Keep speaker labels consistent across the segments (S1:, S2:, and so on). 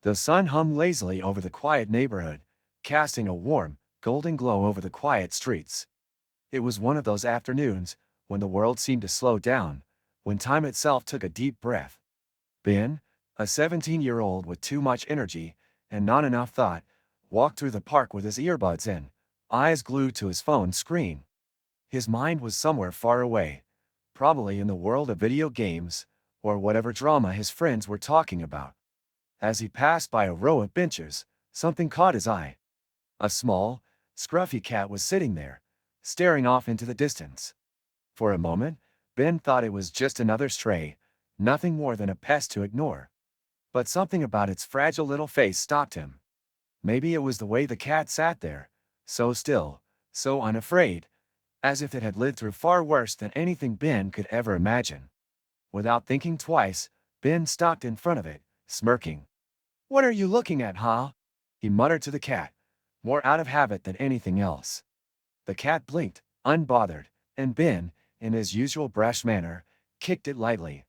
S1: The sun hung lazily over the quiet neighborhood, casting a warm, golden glow over the quiet streets. It was one of those afternoons when the world seemed to slow down, when time itself took a deep breath. Ben, a 17-year-old with too much energy and not enough thought, walked through the park with his earbuds in, eyes glued to his phone screen. His mind was somewhere far away, probably in the world of video games, or whatever drama his friends were talking about. As he passed by a row of benches, something caught his eye. A small, scruffy cat was sitting there, staring off into the distance. For a moment, Ben thought it was just another stray, nothing more than a pest to ignore. But something about its fragile little face stopped him. Maybe it was the way the cat sat there, so still, so unafraid, as if it had lived through far worse than anything Ben could ever imagine. Without thinking twice, Ben stopped in front of it, smirking. "What are you looking at, huh?" he muttered to the cat, more out of habit than anything else. The cat blinked, unbothered, and Ben, in his usual brash manner, kicked it lightly.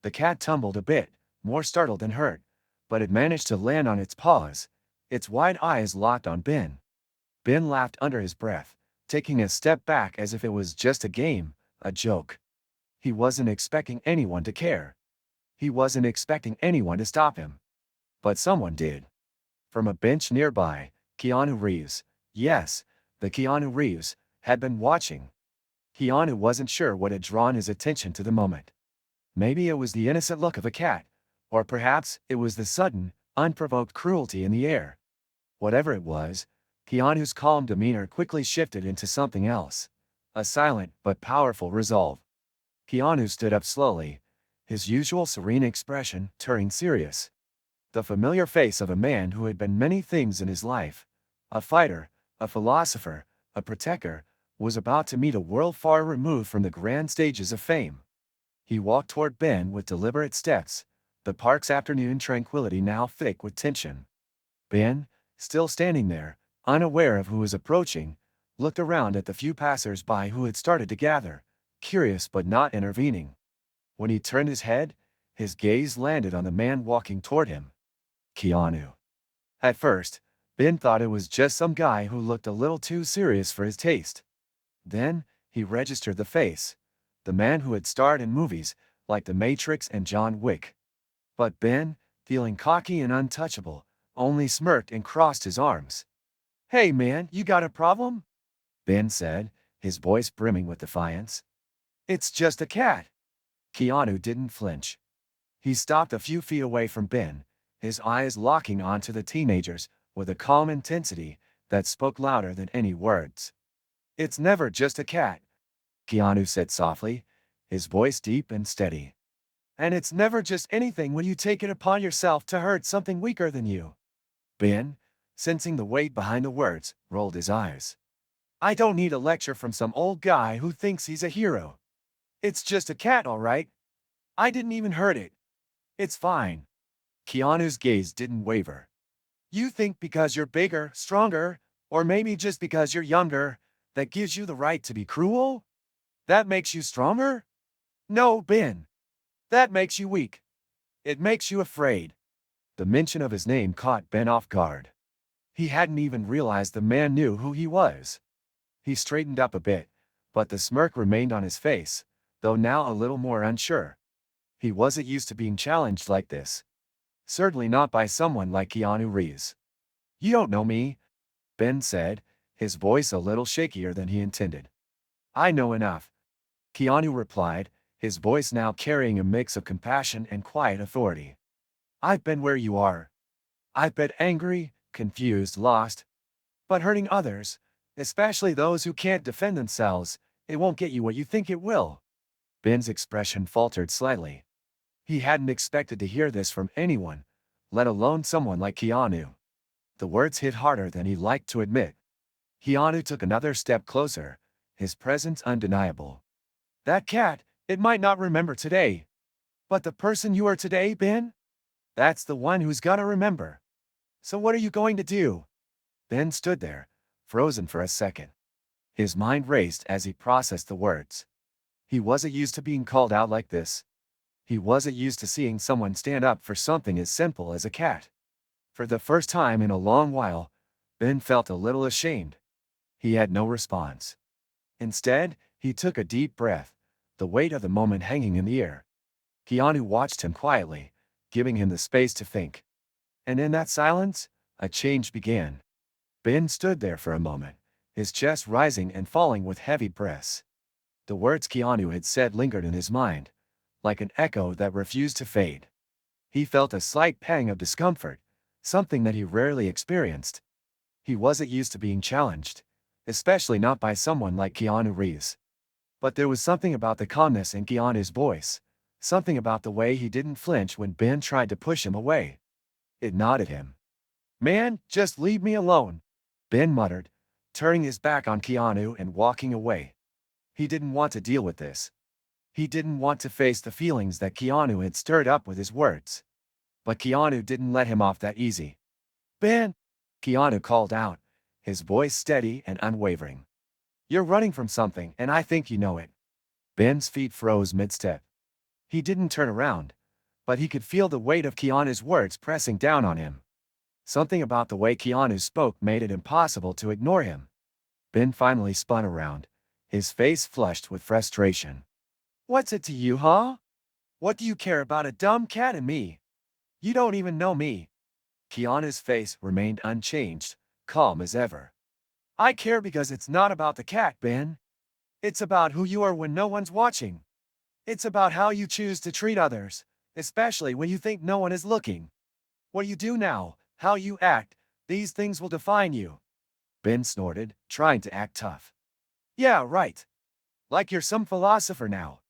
S1: The cat tumbled a bit, more startled than hurt, but it managed to land on its paws, its wide eyes locked on Ben. Ben laughed under his breath, taking a step back as if it was just a game, a joke. He wasn't expecting anyone to care. He wasn't expecting anyone to stop him. But someone did. From a bench nearby, Keanu Reeves, yes, the Keanu Reeves, had been watching. Keanu wasn't sure what had drawn his attention to the moment. Maybe it was the innocent look of a cat, or perhaps it was the sudden, unprovoked cruelty in the air. Whatever it was, Keanu's calm demeanor quickly shifted into something else, a silent but powerful resolve. Keanu stood up slowly, his usual serene expression turning serious. The familiar face of a man who had been many things in his life, a fighter, a philosopher, a protector, was about to meet a world far removed from the grand stages of fame. He walked toward Ben with deliberate steps, the park's afternoon tranquility now thick with tension. Ben, still standing there, unaware of who was approaching, looked around at the few passers-by who had started to gather, curious but not intervening. When he turned his head, his gaze landed on the man walking toward him. Keanu. At first, Ben thought it was just some guy who looked a little too serious for his taste. Then, he registered the face, the man who had starred in movies like The Matrix and John Wick. But Ben, feeling cocky and untouchable, only smirked and crossed his arms. "Hey man, you got a problem?" Ben said, his voice brimming with defiance. "It's just a cat." Keanu didn't flinch. He stopped a few feet away from Ben, his eyes locking onto the teenagers with a calm intensity that spoke louder than any words. "It's never just a cat," Keanu said softly, his voice deep and steady. "And it's never just anything when you take it upon yourself to hurt something weaker than you." Ben, sensing the weight behind the words, rolled his eyes. "I don't need a lecture from some old guy who thinks he's a hero. It's just a cat, all right. I didn't even hurt it. It's fine." Keanu's gaze didn't waver. "You think because you're bigger, stronger, or maybe just because you're younger, that gives you the right to be cruel? That makes you stronger? No, Ben. That makes you weak. It makes you afraid." The mention of his name caught Ben off guard. He hadn't even realized the man knew who he was. He straightened up a bit, but the smirk remained on his face, though now a little more unsure. He wasn't used to being challenged like this. Certainly not by someone like Keanu Reeves. "You don't know me," Ben said, his voice a little shakier than he intended. "I know enough," Keanu replied, his voice now carrying a mix of compassion and quiet authority. "I've been where you are. I've been angry, confused, lost. But hurting others, especially those who can't defend themselves, it won't get you what you think it will." Ben's expression faltered slightly. He hadn't expected to hear this from anyone, let alone someone like Keanu. The words hit harder than he liked to admit. Keanu took another step closer, his presence undeniable. "That cat, it might not remember today. But the person you are today, Ben? That's the one who's gotta remember. So what are you going to do?" Ben stood there, frozen for a second. His mind raced as he processed the words. He wasn't used to being called out like this. He wasn't used to seeing someone stand up for something as simple as a cat. For the first time in a long while, Ben felt a little ashamed. He had no response. Instead, he took a deep breath, the weight of the moment hanging in the air. Keanu watched him quietly, giving him the space to think. And in that silence, a change began. Ben stood there for a moment, his chest rising and falling with heavy breaths. The words Keanu had said lingered in his mind, like an echo that refused to fade. He felt a slight pang of discomfort, something that he rarely experienced. He wasn't used to being challenged, especially not by someone like Keanu Reeves. But there was something about the calmness in Keanu's voice, something about the way he didn't flinch when Ben tried to push him away. It nodded him. "Man, just leave me alone," Ben muttered, turning his back on Keanu and walking away. He didn't want to deal with this. He didn't want to face the feelings that Keanu had stirred up with his words. But Keanu didn't let him off that easy. "Ben!" Keanu called out, his voice steady and unwavering. "You're running from something, and I think you know it." Ben's feet froze mid-step. He didn't turn around, but he could feel the weight of Keanu's words pressing down on him. Something about the way Keanu spoke made it impossible to ignore him. Ben finally spun around, his face flushed with frustration. "What's it to you, huh? What do you care about a dumb cat and me? You don't even know me." Keanu's face remained unchanged, calm as ever. "I care because it's not about the cat, Ben. It's about who you are when no one's watching. It's about how you choose to treat others, especially when you think no one is looking. What you do now, how you act, these things will define you." Ben snorted, trying to act tough. "Yeah, right. Like you're some philosopher now."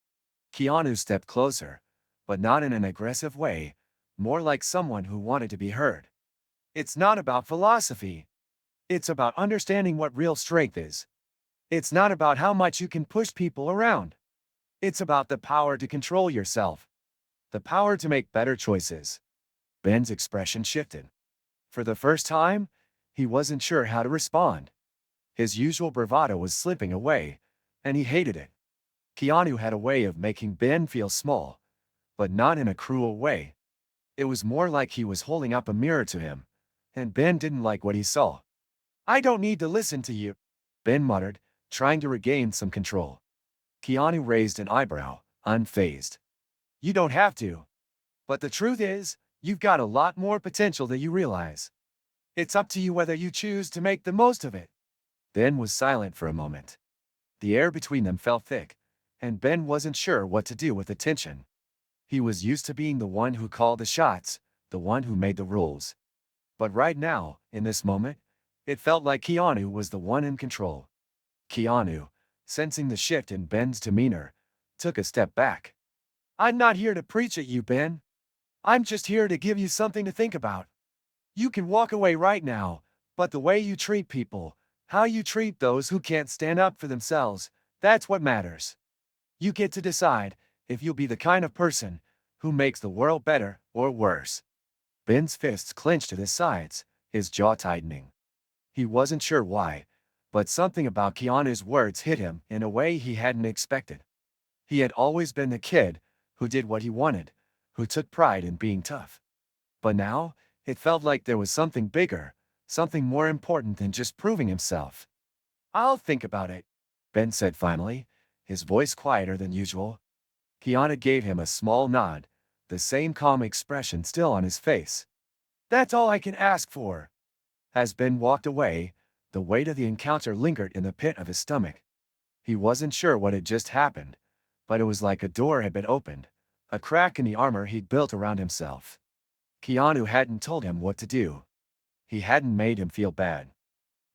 S1: Keanu stepped closer, but not in an aggressive way, more like someone who wanted to be heard. "It's not about philosophy. It's about understanding what real strength is. It's not about how much you can push people around. It's about the power to control yourself. The power to make better choices." Ben's expression shifted. For the first time, he wasn't sure how to respond. His usual bravado was slipping away, and he hated it. Keanu had a way of making Ben feel small, but not in a cruel way. It was more like he was holding up a mirror to him, and Ben didn't like what he saw. "I don't need to listen to you," Ben muttered, trying to regain some control. Keanu raised an eyebrow, unfazed. "You don't have to. But the truth is, you've got a lot more potential than you realize. It's up to you whether you choose to make the most of it." Ben was silent for a moment. The air between them felt thick, and Ben wasn't sure what to do with the tension. He was used to being the one who called the shots, the one who made the rules. But right now, in this moment, it felt like Keanu was the one in control. Keanu, sensing the shift in Ben's demeanor, took a step back. "I'm not here to preach at you, Ben. I'm just here to give you something to think about. You can walk away right now, but the way you treat people, how you treat those who can't stand up for themselves, that's what matters. You get to decide if you'll be the kind of person who makes the world better or worse." Ben's fists clenched at his sides, his jaw tightening. He wasn't sure why, but something about Keanu's words hit him in a way he hadn't expected. He had always been the kid who did what he wanted, who took pride in being tough. But now, it felt like there was something bigger, something more important than just proving himself. "I'll think about it," Ben said finally, his voice quieter than usual. Keanu gave him a small nod, the same calm expression still on his face. "That's all I can ask for." As Ben walked away, the weight of the encounter lingered in the pit of his stomach. He wasn't sure what had just happened, but it was like a door had been opened, a crack in the armor he'd built around himself. Keanu hadn't told him what to do. He hadn't made him feel bad.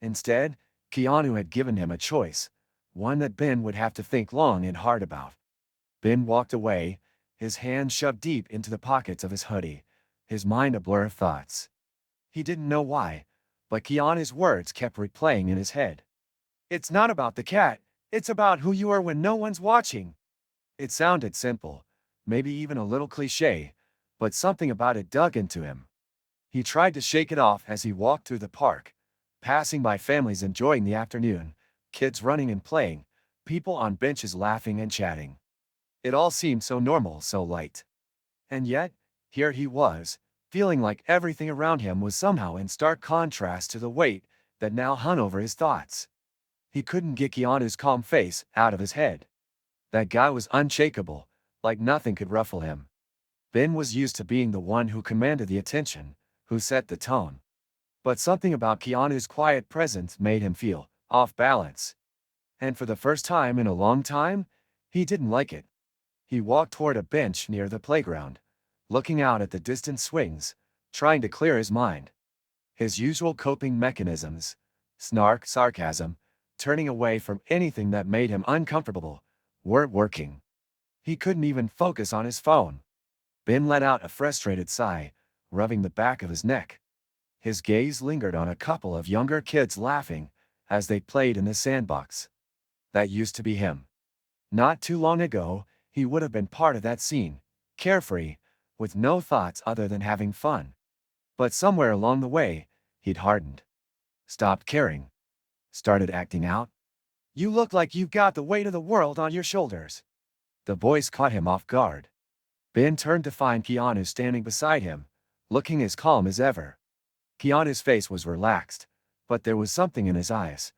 S1: Instead, Keanu had given him a choice, one that Ben would have to think long and hard about. Ben walked away, his hands shoved deep into the pockets of his hoodie, his mind a blur of thoughts. He didn't know why, but Keanu's words kept replaying in his head. "It's not about the cat, it's about who you are when no one's watching." It sounded simple, maybe even a little cliché, but something about it dug into him. He tried to shake it off as he walked through the park, passing by families enjoying the afternoon, kids running and playing, people on benches laughing and chatting. It all seemed so normal, so light. And yet, here he was, feeling like everything around him was somehow in stark contrast to the weight that now hung over his thoughts. He couldn't get Keanu's calm face out of his head. That guy was unshakable, like nothing could ruffle him. Ben was used to being the one who commanded the attention, who set the tone. But something about Keanu's quiet presence made him feel off balance. And for the first time in a long time, he didn't like it. He walked toward a bench near the playground, looking out at the distant swings, trying to clear his mind. His usual coping mechanisms, snark, sarcasm, turning away from anything that made him uncomfortable, weren't working. He couldn't even focus on his phone. Ben let out a frustrated sigh, rubbing the back of his neck. His gaze lingered on a couple of younger kids laughing as they played in the sandbox. That used to be him. Not too long ago, he would have been part of that scene, carefree, with no thoughts other than having fun. But somewhere along the way, he'd hardened. Stopped caring. Started acting out. "You look like you've got the weight of the world on your shoulders." The voice caught him off guard. Ben turned to find Keanu standing beside him, looking as calm as ever. Keanu's face was relaxed, but there was something in his eyes.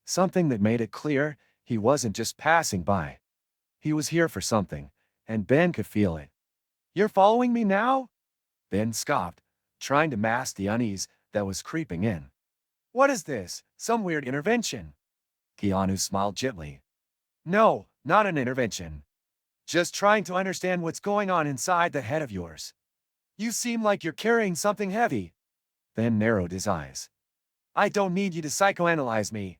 S1: Something that made it clear he wasn't just passing by. He was here for something, and Ben could feel it. "You're following me now?" Ben scoffed, trying to mask the unease that was creeping in. "What is this, some weird intervention?" Keanu smiled gently. "No, not an intervention. Just trying to understand what's going on inside the head of yours. You seem like you're carrying something heavy." Ben narrowed his eyes. "I don't need you to psychoanalyze me.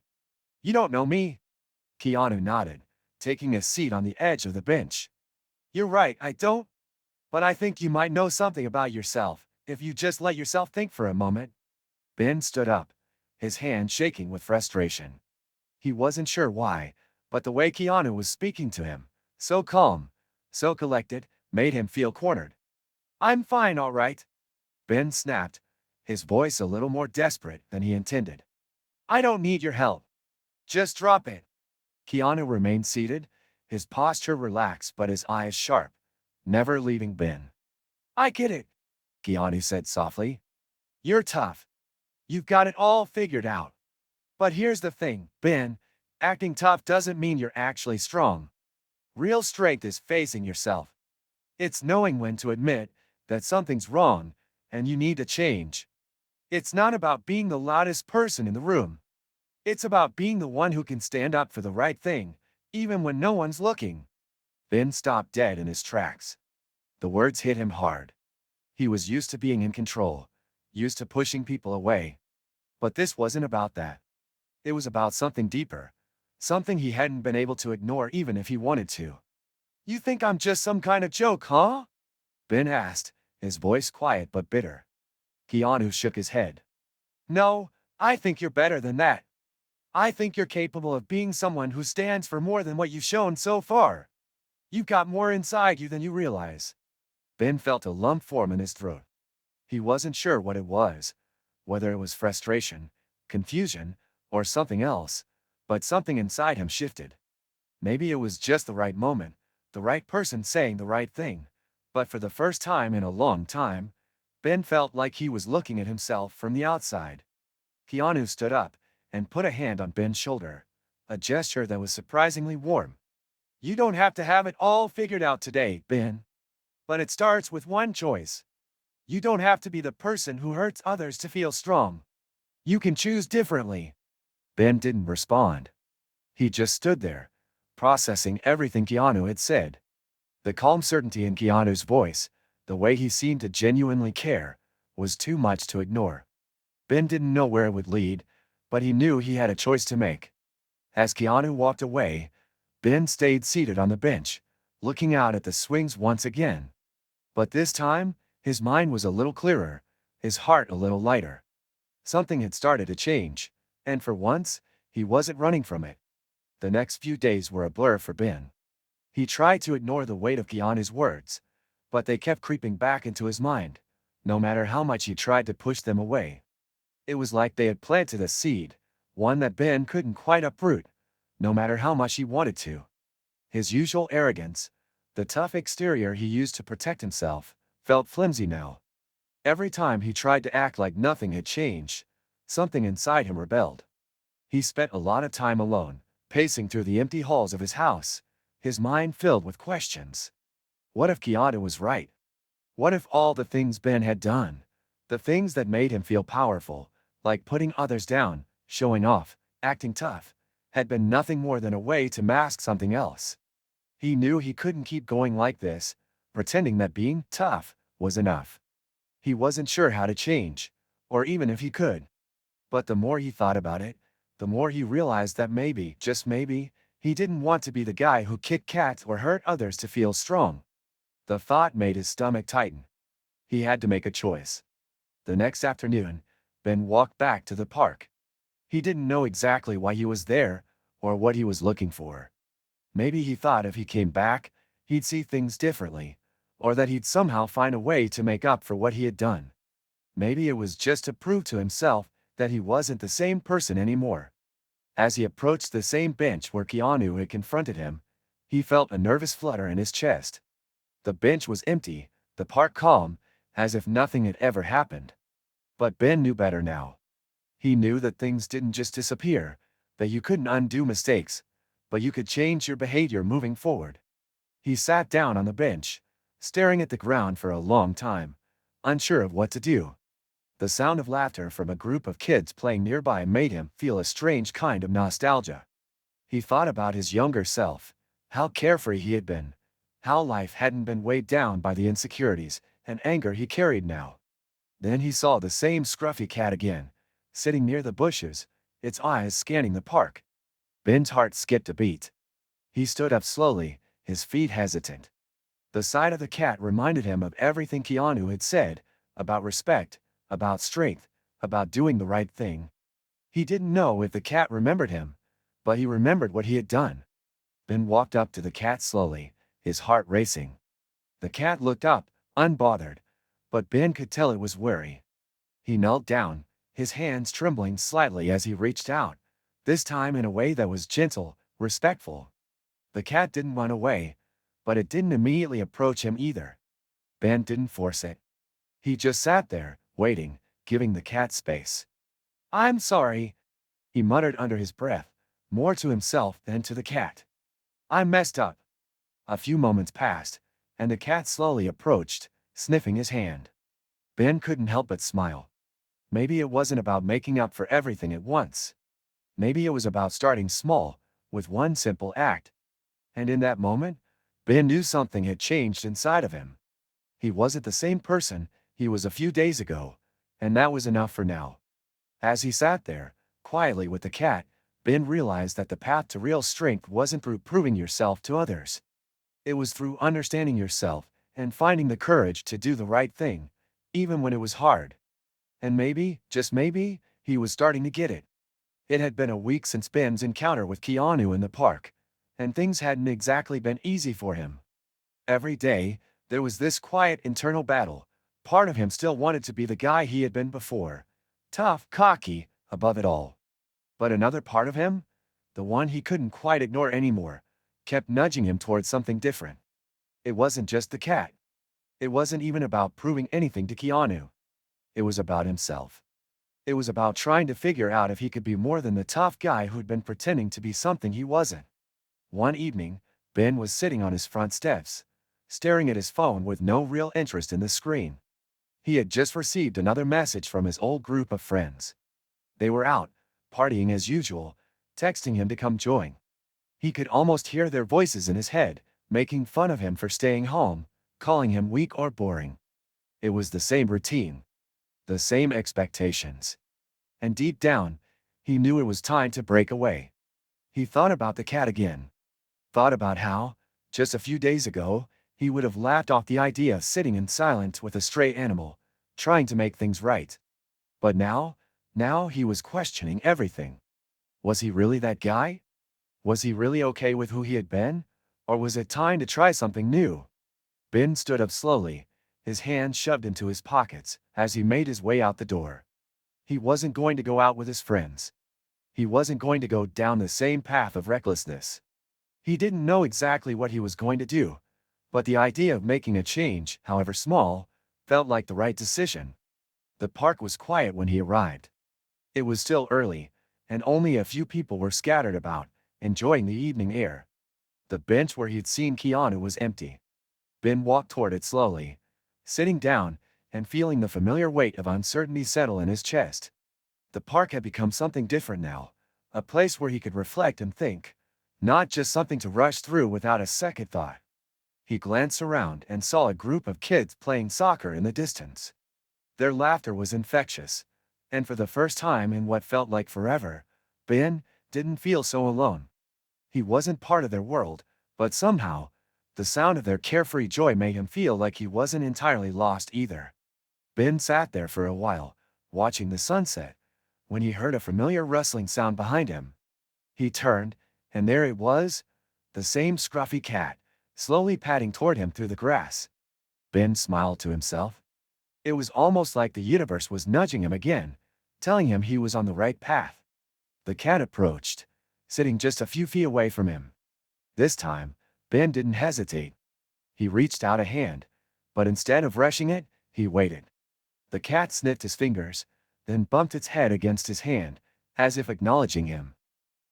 S1: You don't know me." Keanu nodded, taking a seat on the edge of the bench. "You're right, I don't. But I think you might know something about yourself, if you just let yourself think for a moment." Ben stood up, his hand shaking with frustration. He wasn't sure why, but the way Keanu was speaking to him, so calm, so collected, made him feel cornered. "I'm fine, all right," Ben snapped, his voice a little more desperate than he intended. "I don't need your help. Just drop it." Keanu remained seated, his posture relaxed but his eyes sharp, never leaving Ben. "I get it," Keanu said softly. "You're tough. You've got it all figured out. But here's the thing, Ben, acting tough doesn't mean you're actually strong. Real strength is facing yourself. It's knowing when to admit that something's wrong and you need to change. It's not about being the loudest person in the room. It's about being the one who can stand up for the right thing, even when no one's looking." Ben stopped dead in his tracks. The words hit him hard. He was used to being in control, used to pushing people away. But this wasn't about that. It was about something deeper, something he hadn't been able to ignore even if he wanted to. "You think I'm just some kind of joke, huh?" Ben asked, his voice quiet but bitter. Keanu shook his head. "No, I think you're better than that. I think you're capable of being someone who stands for more than what you've shown so far. You've got more inside you than you realize." Ben felt a lump form in his throat. He wasn't sure what it was, whether it was frustration, confusion, or something else, but something inside him shifted. Maybe it was just the right moment, the right person saying the right thing, but for the first time in a long time, Ben felt like he was looking at himself from the outside. Keanu stood up and put a hand on Ben's shoulder, a gesture that was surprisingly warm. "You don't have to have it all figured out today, Ben. But it starts with one choice. You don't have to be the person who hurts others to feel strong. You can choose differently." Ben didn't respond. He just stood there, processing everything Keanu had said. The calm certainty in Keanu's voice, the way he seemed to genuinely care, was too much to ignore. Ben didn't know where it would lead, but he knew he had a choice to make. As Keanu walked away, Ben stayed seated on the bench, looking out at the swings once again. But this time, his mind was a little clearer, his heart a little lighter. Something had started to change, and for once, he wasn't running from it. The next few days were a blur for Ben. He tried to ignore the weight of Keanu's words, but they kept creeping back into his mind, no matter how much he tried to push them away. It was like they had planted a seed, one that Ben couldn't quite uproot, no matter how much he wanted to. His usual arrogance, the tough exterior he used to protect himself, felt flimsy now. Every time he tried to act like nothing had changed, something inside him rebelled. He spent a lot of time alone, pacing through the empty halls of his house, his mind filled with questions. What if Keanu was right? What if all the things Ben had done, the things that made him feel powerful, like putting others down, showing off, acting tough, had been nothing more than a way to mask something else? He knew he couldn't keep going like this, pretending that being tough was enough. He wasn't sure how to change, or even if he could. But the more he thought about it, the more he realized that maybe, just maybe, he didn't want to be the guy who kicked cats or hurt others to feel strong. The thought made his stomach tighten. He had to make a choice. The next afternoon, Ben walked back to the park. He didn't know exactly why he was there, or what he was looking for. Maybe he thought if he came back, he'd see things differently, or that he'd somehow find a way to make up for what he had done. Maybe it was just to prove to himself that he wasn't the same person anymore. As he approached the same bench where Keanu had confronted him, he felt a nervous flutter in his chest. The bench was empty, the park calm, as if nothing had ever happened. But Ben knew better now. He knew that things didn't just disappear, that you couldn't undo mistakes, but you could change your behavior moving forward. He sat down on the bench, staring at the ground for a long time, unsure of what to do. The sound of laughter from a group of kids playing nearby made him feel a strange kind of nostalgia. He thought about his younger self, how carefree he had been, how life hadn't been weighed down by the insecurities and anger he carried now. Then he saw the same scruffy cat again, sitting near the bushes, its eyes scanning the park. Ben's heart skipped a beat. He stood up slowly, his feet hesitant. The sight of the cat reminded him of everything Keanu had said, about respect, about strength, about doing the right thing. He didn't know if the cat remembered him, but he remembered what he had done. Ben walked up to the cat slowly, his heart racing. The cat looked up, unbothered, but Ben could tell it was wary. He knelt down, his hands trembling slightly as he reached out, this time in a way that was gentle, respectful. The cat didn't run away, but it didn't immediately approach him either. Ben didn't force it. He just sat there, waiting, giving the cat space. "I'm sorry," he muttered under his breath, more to himself than to the cat. "I messed up." A few moments passed, and the cat slowly approached, sniffing his hand. Ben couldn't help but smile. Maybe it wasn't about making up for everything at once. Maybe it was about starting small, with one simple act. And in that moment, Ben knew something had changed inside of him. He wasn't the same person he was a few days ago, and that was enough for now. As he sat there, quietly with the cat, Ben realized that the path to real strength wasn't through proving yourself to others. It was through understanding yourself and finding the courage to do the right thing, even when it was hard. And maybe, just maybe, he was starting to get it. It had been a week since Ben's encounter with Keanu in the park, and things hadn't exactly been easy for him. Every day, there was this quiet internal battle. Part of him still wanted to be the guy he had been before, tough, cocky, above it all. But another part of him, the one he couldn't quite ignore anymore, kept nudging him towards something different. It wasn't just the cat. It wasn't even about proving anything to Keanu. It was about himself. It was about trying to figure out if he could be more than the tough guy who'd been pretending to be something he wasn't. One evening, Ben was sitting on his front steps, staring at his phone with no real interest in the screen. He had just received another message from his old group of friends. They were out, partying as usual, texting him to come join. He could almost hear their voices in his head, making fun of him for staying home, calling him weak or boring. It was the same routine, the same expectations. And deep down, he knew it was time to break away. He thought about the cat again. Thought about how, just a few days ago, he would have laughed off the idea of sitting in silence with a stray animal, trying to make things right. But now he was questioning everything. Was he really that guy? Was he really okay with who he had been? Or was it time to try something new? Ben stood up slowly, his hands shoved into his pockets, as he made his way out the door. He wasn't going to go out with his friends. He wasn't going to go down the same path of recklessness. He didn't know exactly what he was going to do, but the idea of making a change, however small, felt like the right decision. The park was quiet when he arrived. It was still early, and only a few people were scattered about, enjoying the evening air. The bench where he'd seen Keanu was empty. Ben walked toward it slowly, sitting down and feeling the familiar weight of uncertainty settle in his chest. The park had become something different now, a place where he could reflect and think, not just something to rush through without a second thought. He glanced around and saw a group of kids playing soccer in the distance. Their laughter was infectious, and for the first time in what felt like forever, Ben didn't feel so alone. He wasn't part of their world, but somehow, the sound of their carefree joy made him feel like he wasn't entirely lost either. Ben sat there for a while, watching the sunset, when he heard a familiar rustling sound behind him. He turned, and there it was, the same scruffy cat, slowly padding toward him through the grass. Ben smiled to himself. It was almost like the universe was nudging him again, telling him he was on the right path. The cat approached, sitting just a few feet away from him. This time, Ben didn't hesitate. He reached out a hand, but instead of rushing it, he waited. The cat sniffed his fingers, then bumped its head against his hand, as if acknowledging him.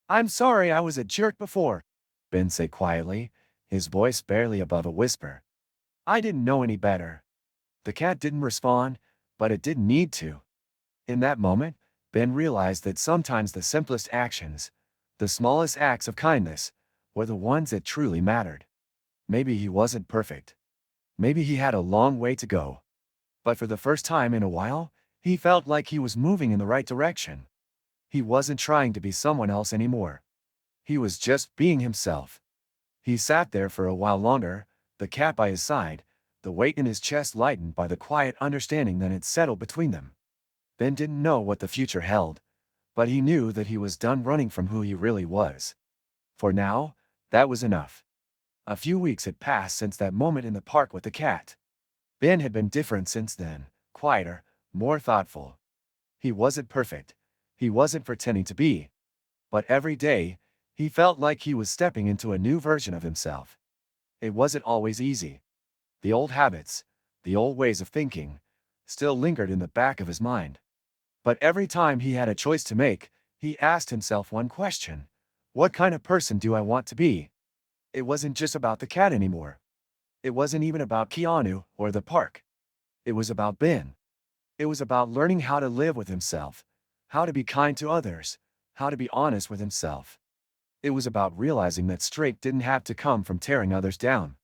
S1: "I'm sorry I was a jerk before," Ben said quietly, his voice barely above a whisper. "I didn't know any better." The cat didn't respond, but it didn't need to. In that moment, Ben realized that sometimes the simplest actions, the smallest acts of kindness, were the ones that truly mattered. Maybe he wasn't perfect. Maybe he had a long way to go. But for the first time in a while, he felt like he was moving in the right direction. He wasn't trying to be someone else anymore. He was just being himself. He sat there for a while longer, the cat by his side, the weight in his chest lightened by the quiet understanding that had settled between them. Ben didn't know what the future held, but he knew that he was done running from who he really was. For now, that was enough. A few weeks had passed since that moment in the park with the cat. Ben had been different since then, quieter, more thoughtful. He wasn't perfect. He wasn't pretending to be. But every day, he felt like he was stepping into a new version of himself. It wasn't always easy. The old habits, the old ways of thinking, still lingered in the back of his mind. But every time he had a choice to make, he asked himself one question: what kind of person do I want to be? It wasn't just about the cat anymore. It wasn't even about Keanu or the park. It was about Ben. It was about learning how to live with himself, how to be kind to others, how to be honest with himself. It was about realizing that strength didn't have to come from tearing others down.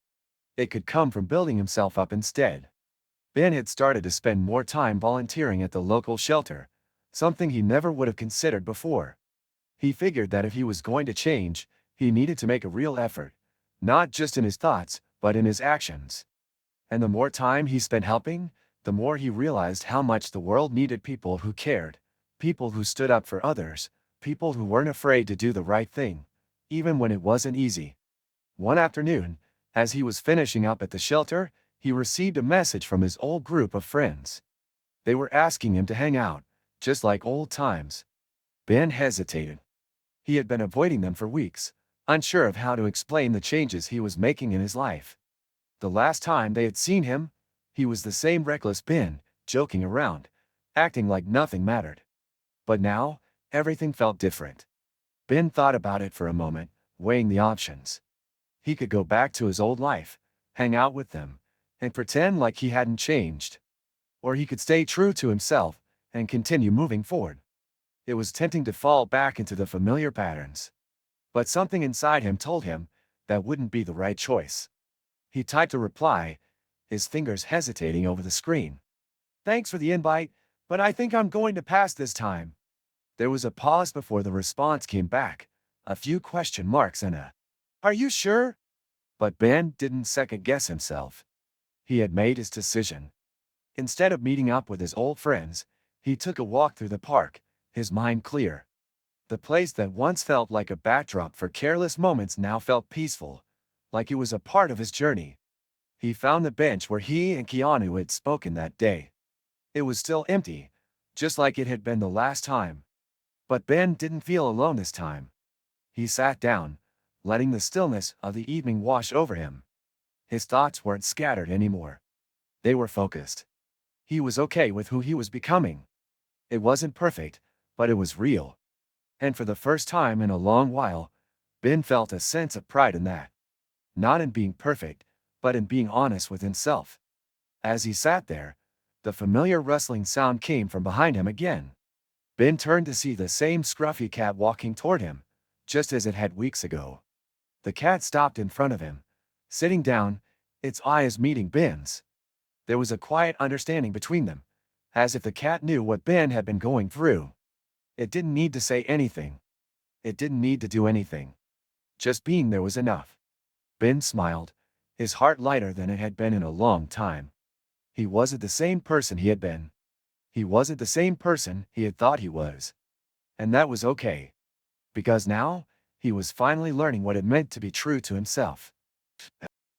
S1: It could come from building himself up instead. Ben had started to spend more time volunteering at the local shelter, something he never would have considered before. He figured that if he was going to change, he needed to make a real effort, not just in his thoughts, but in his actions. And the more time he spent helping, the more he realized how much the world needed people who cared, people who stood up for others, people who weren't afraid to do the right thing, even when it wasn't easy. One afternoon, as he was finishing up at the shelter, he received a message from his old group of friends. They were asking him to hang out, just like old times. Ben hesitated. He had been avoiding them for weeks, unsure of how to explain the changes he was making in his life. The last time they had seen him, he was the same reckless Ben, joking around, acting like nothing mattered. But now, everything felt different. Ben thought about it for a moment, weighing the options. He could go back to his old life, hang out with them, and pretend like he hadn't changed. Or he could stay true to himself and continue moving forward. It was tempting to fall back into the familiar patterns. But something inside him told him that wouldn't be the right choice. He typed a reply, his fingers hesitating over the screen. "Thanks for the invite, but I think I'm going to pass this time." There was a pause before the response came back, a few question marks and a, "Are you sure?" But Ben didn't second-guess himself. He had made his decision. Instead of meeting up with his old friends, he took a walk through the park, his mind clear. The place that once felt like a backdrop for careless moments now felt peaceful, like it was a part of his journey. He found the bench where he and Keanu had spoken that day. It was still empty, just like it had been the last time. But Ben didn't feel alone this time. He sat down, letting the stillness of the evening wash over him. His thoughts weren't scattered anymore. They were focused. He was okay with who he was becoming. It wasn't perfect, but it was real. And for the first time in a long while, Ben felt a sense of pride in that. Not in being perfect, but in being honest with himself. As he sat there, the familiar rustling sound came from behind him again. Ben turned to see the same scruffy cat walking toward him, just as it had weeks ago. The cat stopped in front of him, sitting down, its eyes meeting Ben's. There was a quiet understanding between them, as if the cat knew what Ben had been going through. It didn't need to say anything. It didn't need to do anything. Just being there was enough. Ben smiled, his heart lighter than it had been in a long time. He wasn't the same person he had been. He wasn't the same person he had thought he was. And that was okay. Because now, he was finally learning what it meant to be true to himself.